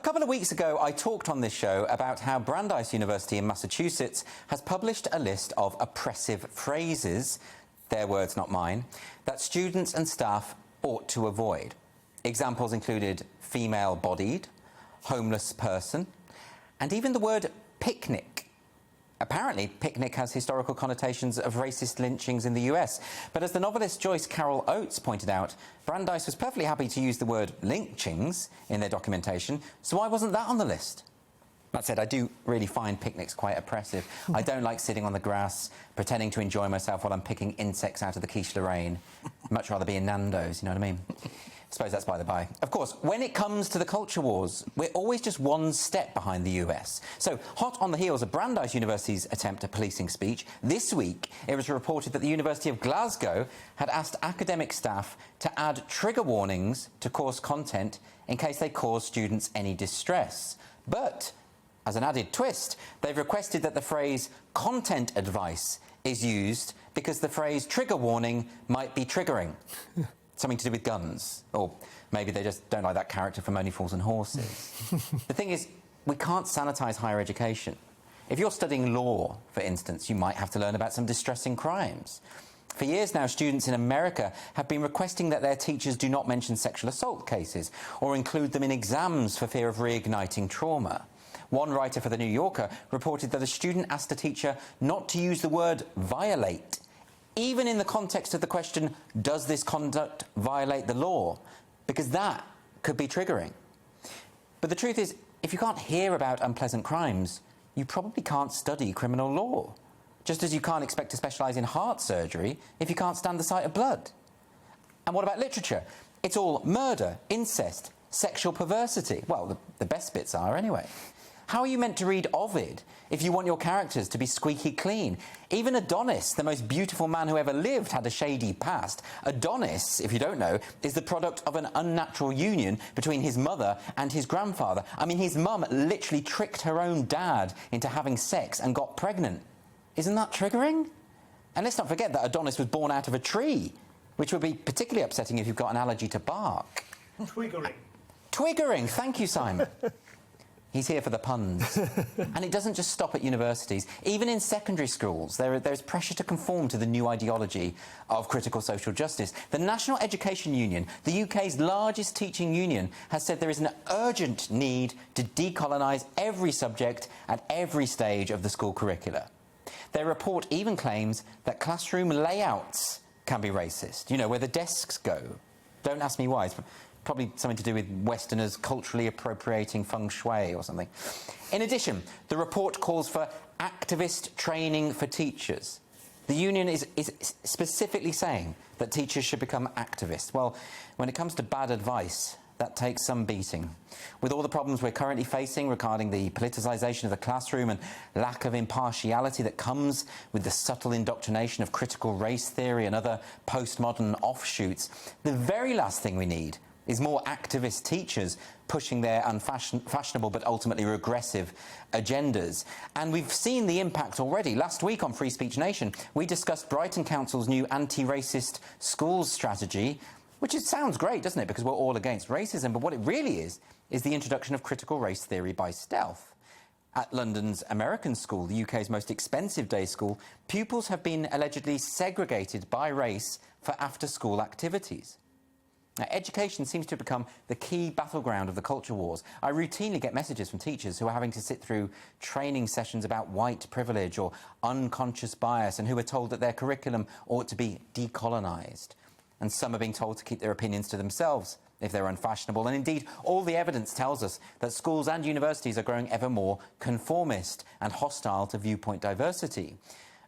couple of weeks ago, I talked on this show about how Brandeis University in Massachusetts has published a list of oppressive phrases, their words, not mine, that students and staff ought to avoid. Examples included female-bodied, homeless person, and even the word picnic. Apparently, picnic has historical connotations of racist lynchings in the US. But as the novelist Joyce Carol Oates pointed out, Brandeis was perfectly happy to use the word lynchings in their documentation, so why wasn't that on the list? That said, I do really find picnics quite oppressive. I don't like sitting on the grass, pretending to enjoy myself while I'm picking insects out of the quiche Lorraine. I'd much rather be in Nando's, you know what I mean? I suppose that's by the by. Of course, when it comes to the culture wars, we're always just one step behind the US. So, hot on the heels of Brandeis University's attempt at policing speech, this week it was reported that the University of Glasgow had asked academic staff to add trigger warnings to course content in case they cause students any distress. But, as an added twist, they've requested that the phrase content advice is used because the phrase trigger warning might be triggering. Something to do with guns. Or maybe they just don't like that character from Only Fools and Horses. The thing is, we can't sanitise higher education. If you're studying law, for instance, you might have to learn about some distressing crimes. For years now, students in America have been requesting that their teachers do not mention sexual assault cases or include them in exams for fear of reigniting trauma. One writer for The New Yorker reported that a student asked a teacher not to use the word violate, even in the context of the question, does this conduct violate the law? Because that could be triggering. But the truth is, if you can't hear about unpleasant crimes, you probably can't study criminal law. Just as you can't expect to specialise in heart surgery if you can't stand the sight of blood. And what about literature? It's all murder, incest, sexual perversity. Well, the best bits are anyway. How are you meant to read Ovid if you want your characters to be squeaky clean? Even Adonis, the most beautiful man who ever lived, had a shady past. Adonis, if you don't know, is the product of an unnatural union between his mother and his grandfather. I mean, his mum literally tricked her own dad into having sex and got pregnant. Isn't that triggering? And let's not forget that Adonis was born out of a tree, which would be particularly upsetting if you've got an allergy to bark. Twiggering. Twiggering, thank you, Simon. He's here for the puns. And it doesn't just stop at universities. Even in secondary schools, there's pressure to conform to the new ideology of critical social justice. The National Education Union, the UK's largest teaching union, has said there is an urgent need to decolonise every subject at every stage of the school curricula. Their report even claims that classroom layouts can be racist. You know, where the desks go. Don't ask me why. It's probably something to do with Westerners culturally appropriating feng shui or something. In addition, the report calls for activist training for teachers. The union is specifically saying that teachers should become activists. Well, when it comes to bad advice, that takes some beating. With all the problems we're currently facing regarding the politicisation of the classroom and lack of impartiality that comes with the subtle indoctrination of critical race theory and other postmodern offshoots, the very last thing we need is more activist teachers pushing their unfashionable but ultimately regressive agendas. And we've seen the impact already. Last week on Free Speech Nation, we discussed Brighton Council's new anti-racist schools strategy, which sounds great, doesn't it, because we're all against racism, but what it really is the introduction of critical race theory by stealth. At London's American School, the UK's most expensive day school, pupils have been allegedly segregated by race for after-school activities. Now, education seems to have become the key battleground of the culture wars. I routinely get messages from teachers who are having to sit through training sessions about white privilege or unconscious bias and who are told that their curriculum ought to be decolonised. And some are being told to keep their opinions to themselves if they're unfashionable. And indeed, all the evidence tells us that schools and universities are growing ever more conformist and hostile to viewpoint diversity.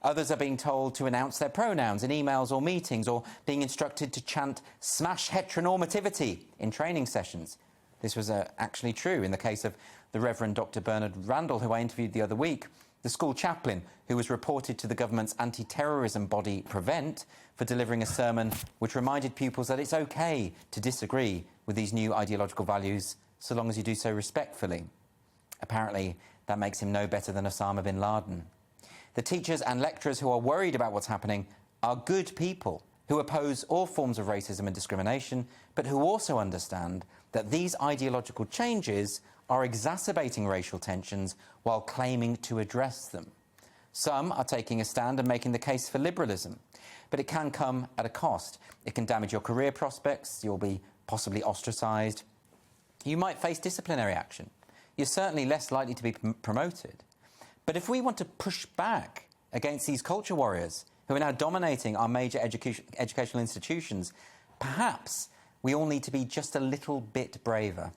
Others are being told to announce their pronouns in emails or meetings, or being instructed to chant "smash heteronormativity" in training sessions. This was actually true in the case of the Reverend Dr. Bernard Randall, who I interviewed the other week, the school chaplain who was reported to the government's anti-terrorism body Prevent for delivering a sermon which reminded pupils that it's okay to disagree with these new ideological values so long as you do so respectfully. Apparently, that makes him no better than Osama bin Laden. The teachers and lecturers who are worried about what's happening are good people who oppose all forms of racism and discrimination, but who also understand that these ideological changes are exacerbating racial tensions while claiming to address them. Some are taking a stand and making the case for liberalism, but it can come at a cost. It can damage your career prospects, you'll be possibly ostracised, you might face disciplinary action. You're certainly less likely to be promoted. But if we want to push back against these culture warriors who are now dominating our major educational institutions, perhaps we all need to be just a little bit braver.